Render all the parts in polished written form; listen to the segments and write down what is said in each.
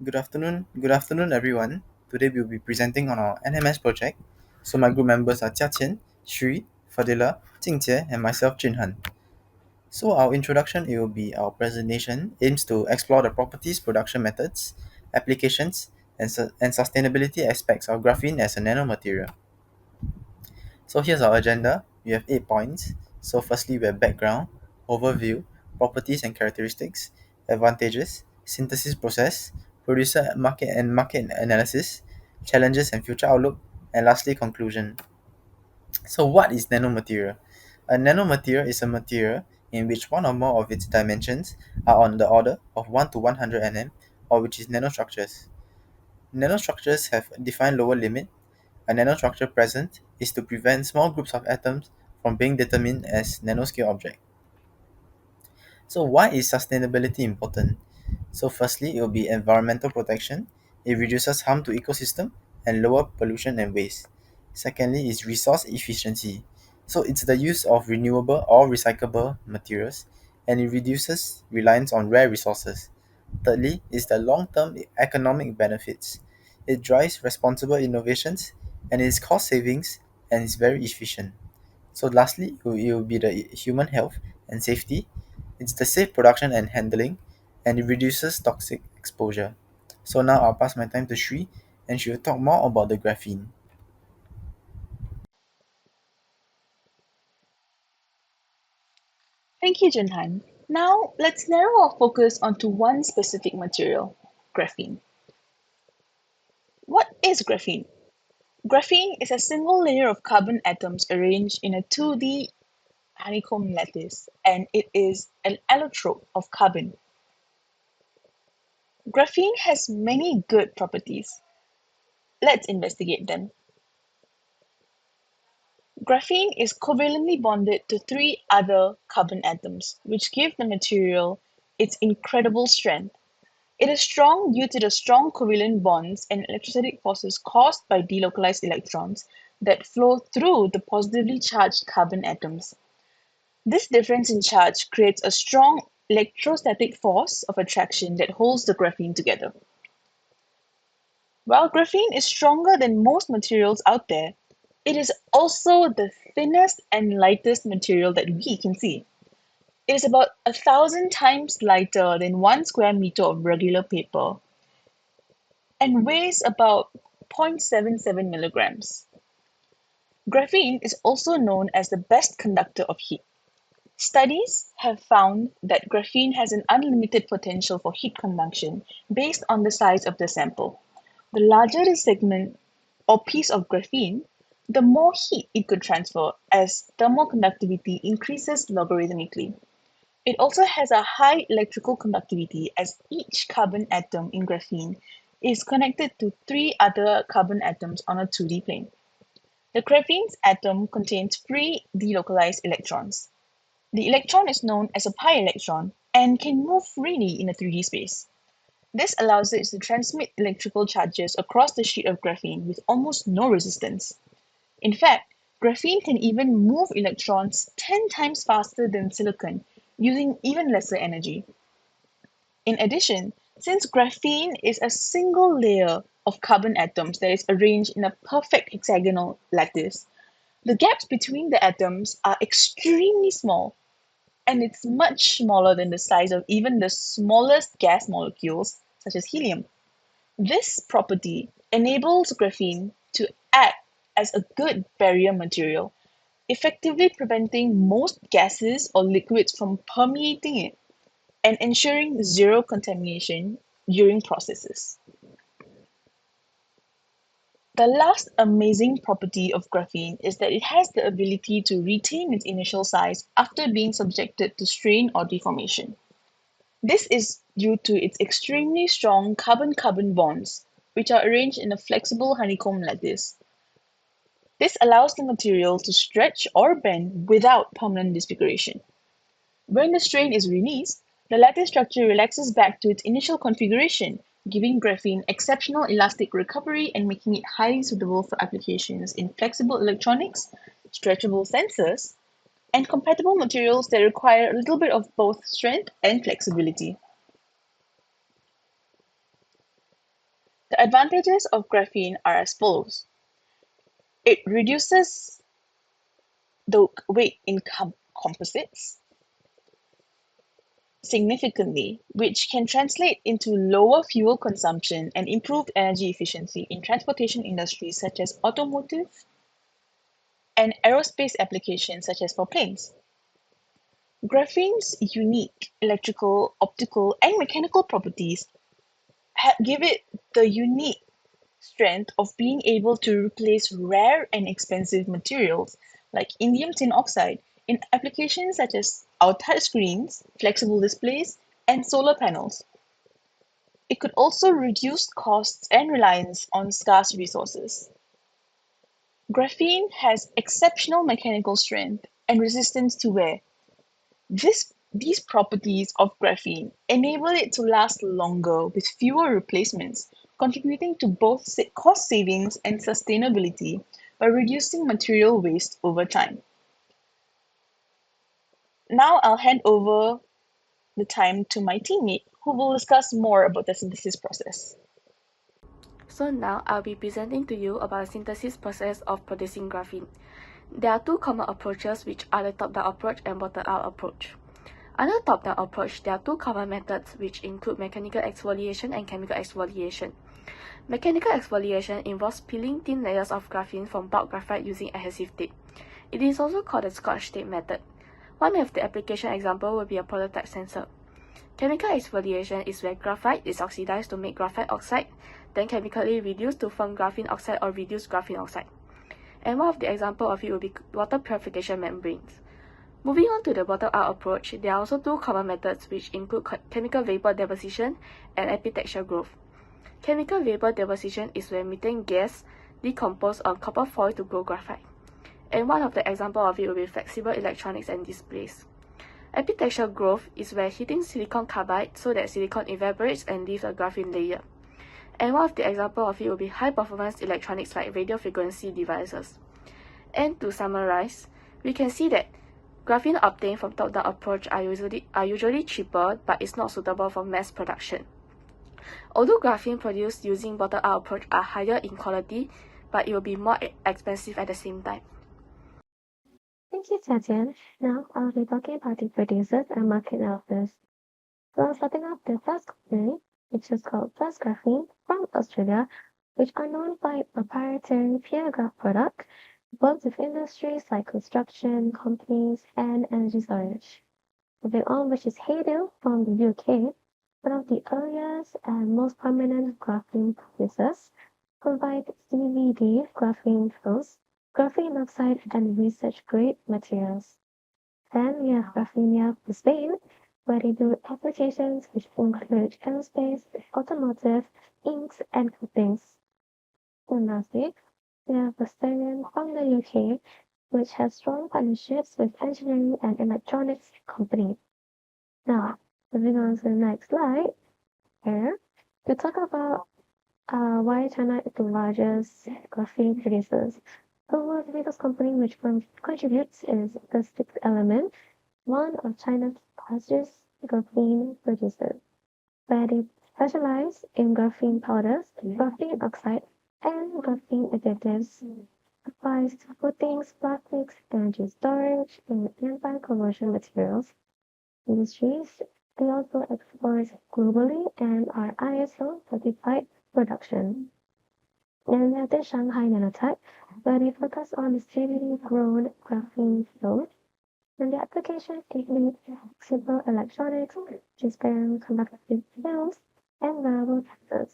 Good afternoon, everyone. Today we'll be presenting on our NMS project. So my group members are Qian, Shui, Fadhilah, Jing, and myself, Jin. So our introduction, it will be our presentation aims to explore the properties, production methods, applications, and sustainability aspects of graphene as a nanomaterial. So here's our agenda. We have 8 points. So firstly, we have background, overview, properties and characteristics, advantages, synthesis process, producer market analysis, challenges and future outlook, and lastly, conclusion. So what is nanomaterial? A nanomaterial is a material in which one or more of its dimensions are on the order of 1 to 100 nm, or which is nanostructures. Nanostructures have a defined lower limit. A nanostructure present is to prevent small groups of atoms from being determined as nanoscale objects. So why is sustainability important? So firstly, it will be environmental protection. It reduces harm to ecosystem and lower pollution and waste. Secondly, is resource efficiency. So it's the use of renewable or recyclable materials, and it reduces reliance on rare resources. Thirdly, is the long-term economic benefits. It drives responsible innovations and is cost savings and is very efficient. So lastly, it will be the human health and safety. It's the safe production and handling, and it reduces toxic exposure. So now I'll pass my time to Sri, and she will talk more about the graphene. Thank you, Junhan. Now, let's narrow our focus onto one specific material, graphene. What is graphene? Graphene is a single layer of carbon atoms arranged in a 2D honeycomb lattice, and it is an allotrope of carbon. Graphene has many good properties. Let's investigate them. Graphene is covalently bonded to three other carbon atoms, which give the material its incredible strength. It is strong due to the strong covalent bonds and electrostatic forces caused by delocalized electrons that flow through the positively charged carbon atoms. This difference in charge creates a strong electrostatic force of attraction that holds the graphene together. While graphene is stronger than most materials out there, it is also the thinnest and lightest material that we can see. It is about 1,000 times lighter than 1 square meter of regular paper and weighs about 0.77 milligrams. Graphene is also known as the best conductor of heat. Studies have found that graphene has an unlimited potential for heat conduction based on the size of the sample. The larger the segment or piece of graphene, the more heat it could transfer as thermal conductivity increases logarithmically. It also has a high electrical conductivity as each carbon atom in graphene is connected to three other carbon atoms on a 2D plane. The graphene's atom contains free delocalized electrons. The electron is known as a pi electron and can move freely in a 3D space. This allows it to transmit electrical charges across the sheet of graphene with almost no resistance. In fact, graphene can even move electrons 10 times faster than silicon using even lesser energy. In addition, since graphene is a single layer of carbon atoms that is arranged in a perfect hexagonal lattice, the gaps between the atoms are extremely small, and it's much smaller than the size of even the smallest gas molecules, such as helium. This property enables graphene to act as a good barrier material, effectively preventing most gases or liquids from permeating it and ensuring zero contamination during processes. The last amazing property of graphene is that it has the ability to retain its initial size after being subjected to strain or deformation. This is due to its extremely strong carbon-carbon bonds, which are arranged in a flexible honeycomb lattice. This allows the material to stretch or bend without permanent disfiguration. When the strain is released, the lattice structure relaxes back to its initial configuration, giving graphene exceptional elastic recovery and making it highly suitable for applications in flexible electronics, stretchable sensors, and compatible materials that require a little bit of both strength and flexibility. The advantages of graphene are as follows. It reduces the weight in composites significantly, which can translate into lower fuel consumption and improved energy efficiency in transportation industries such as automotive and aerospace applications such as for planes. Graphene's unique electrical, optical, and mechanical properties give it the unique strength of being able to replace rare and expensive materials like indium tin oxide in applications such as our touchscreens, flexible displays, and solar panels. It could also reduce costs and reliance on scarce resources. Graphene has exceptional mechanical strength and resistance to wear. These properties of graphene enable it to last longer with fewer replacements, contributing to both cost savings and sustainability by reducing material waste over time. Now I'll hand over the time to my teammate who will discuss more about the synthesis process. So now I'll be presenting to you about the synthesis process of producing graphene. There are two common approaches, which are the top-down approach and bottom-up approach. Under the top-down approach, there are two common methods which include mechanical exfoliation and chemical exfoliation. Mechanical exfoliation involves peeling thin layers of graphene from bulk graphite using adhesive tape. It is also called the Scotch tape method. One of the application example will be a prototype sensor. Chemical exfoliation is where graphite is oxidized to make graphite oxide, then chemically reduced to form graphene oxide or reduced graphene oxide. And one of the example of it will be water purification membranes. Moving on to the bottom-up approach, there are also two common methods which include chemical vapor deposition and epitaxial growth. Chemical vapor deposition is where methane gas decomposes on copper foil to grow graphite. And one of the example of it will be flexible electronics and displays. Epitaxial growth is where heating silicon carbide so that silicon evaporates and leaves a graphene layer. And one of the example of it will be high-performance electronics like radio frequency devices. And to summarize, we can see that graphene obtained from top-down approach are usually cheaper, but is not suitable for mass production. Although graphene produced using bottom-up approach are higher in quality, but it will be more expensive at the same time. Thank you, Qian. Now I'll be talking about the producers and market outputs. So starting off the first company, which is called Plus Graphene from Australia, which are known by proprietary pure graph product, works with industries like construction, companies, and energy storage. Moving on, which is Hayden from the UK, one of the earliest and most prominent graphene producers, provide CVD graphene films, graphene oxide, and research-grade materials. Then we have Rafinha from Spain, where they do applications which include aerospace, automotive, inks, and coatings. And lastly, we have Bastarian from the UK, which has strong partnerships with engineering and electronics companies. Now, moving on to the next slide, here, to talk about why China is the largest graphene producers. So one of the biggest company which contributes is the Sixth Element, one of China's largest graphene producers, where they specialize in graphene powders, graphene oxide, and graphene additives. Applies to coatings, plastics, energy storage, and anti-corrosion materials. Industries, they also export globally and are ISO certified production. And we have the Shanghai Nanotech, where they focus on distributing grown graphene flows. And the applications include flexible electronics, transparent conductive films, and wearable sensors.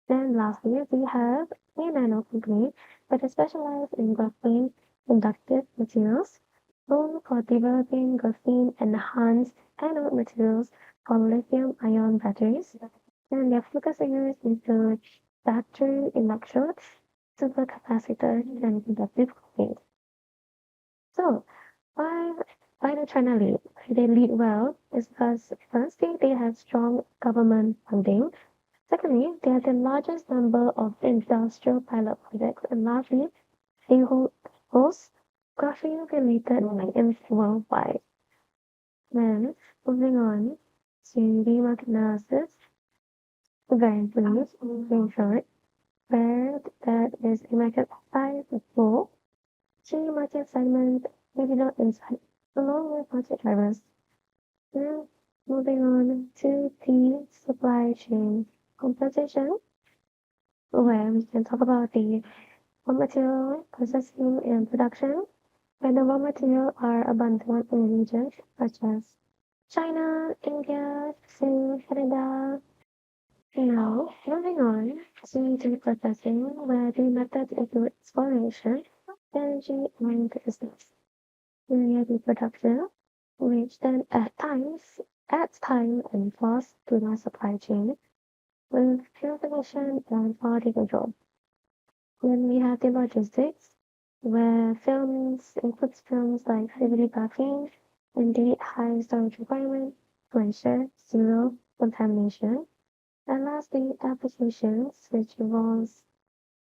Then lastly, we have a nano company that is specialized in graphene conductive materials, known for developing graphene enhanced anode materials for lithium-ion batteries. And their focus areas include battery electrodes, supercapacitors, and conductive coatings. So, why do China lead? They lead well is because firstly, they have strong government funding. Secondly, they have the largest number of industrial pilot projects. And lastly, they host graphene-related patents worldwide. Then, moving on to the market analysis. Very brief, in short, where that is a market size of full, key market segment, digital insight, along with market drivers. Now, moving on to the supply chain composition, where we can talk about the raw material processing and production, where the raw material are abundant in regions such as China, India, Spain, Canada. Now, moving on to the processing, where the methods include exploration, energy, and business. Linear reproduction, which then at times adds time and cost to the supply chain with purification and quality control. Then we have the logistics, where films includes films like heavily graphene and the high storage requirement to ensure zero contamination. And lastly, applications, which involves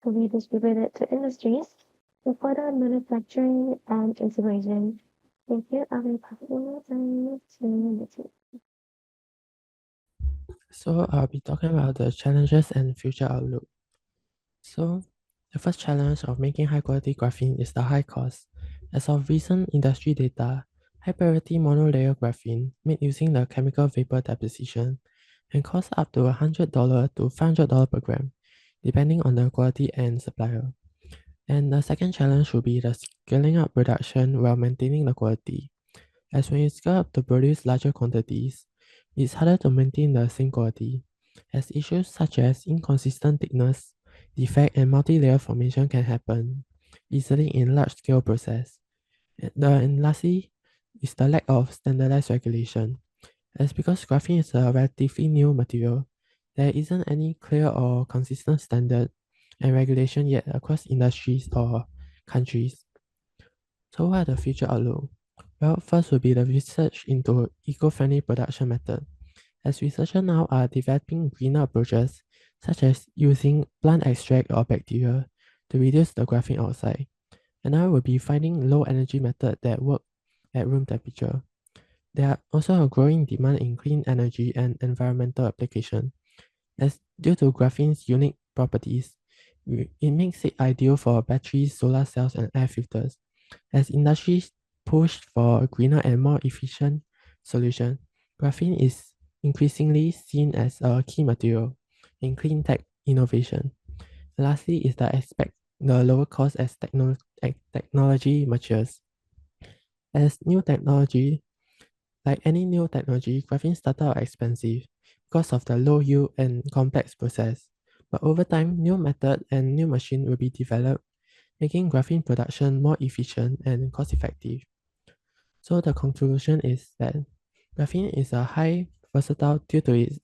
to be distributed to industries for further manufacturing and integration. Thank you. I'll be passing the time to Nikki. So I'll be talking about the challenges and future outlook. So the first challenge of making high quality graphene is the high cost. As of recent industry data, high purity monolayer graphene made using the chemical vapor deposition can cost up to $100 to $500 per gram, depending on the quality and supplier. And the second challenge would be the scaling up production while maintaining the quality. As when you scale up to produce larger quantities, it's harder to maintain the same quality, as issues such as inconsistent thickness, defect, and multi-layer formation can happen easily in large-scale process. And lastly is the lack of standardized regulation, as because graphene is a relatively new material, there isn't any clear or consistent standard and regulation yet across industries or countries. So what are the future outlook? Well, first will be the research into eco-friendly production method, as researchers now are developing greener approaches, such as using plant extract or bacteria to reduce the graphene outside. Another will be finding low energy method that work at room temperature. There are also a growing demand in clean energy and environmental application, as due to graphene's unique properties, it makes it ideal for batteries, solar cells, and air filters. As industries push for a greener and more efficient solution, graphene is increasingly seen as a key material in clean tech innovation. Lastly is the lower cost as technology matures. As new technology, like any new technology, graphene started out expensive because of the low yield and complex process. But over time, new method and new machine will be developed, making graphene production more efficient and cost effective. So the conclusion is that graphene is a high versatile due to its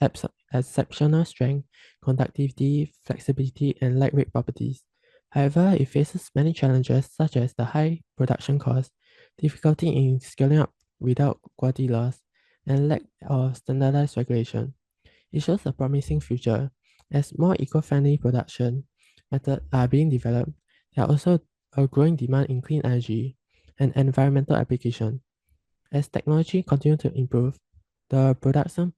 exceptional strength, conductivity, flexibility, and lightweight properties. However, it faces many challenges such as the high production cost, difficulty in scaling up without quality loss, and lack of standardized regulation. It shows a promising future as more eco-friendly production methods are being developed. There are also a growing demand in clean energy and environmental application. As technology continues to improve, the production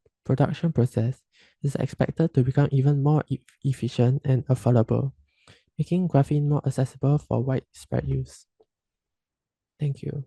process is expected to become even more efficient and affordable, making graphene more accessible for widespread use. Thank you.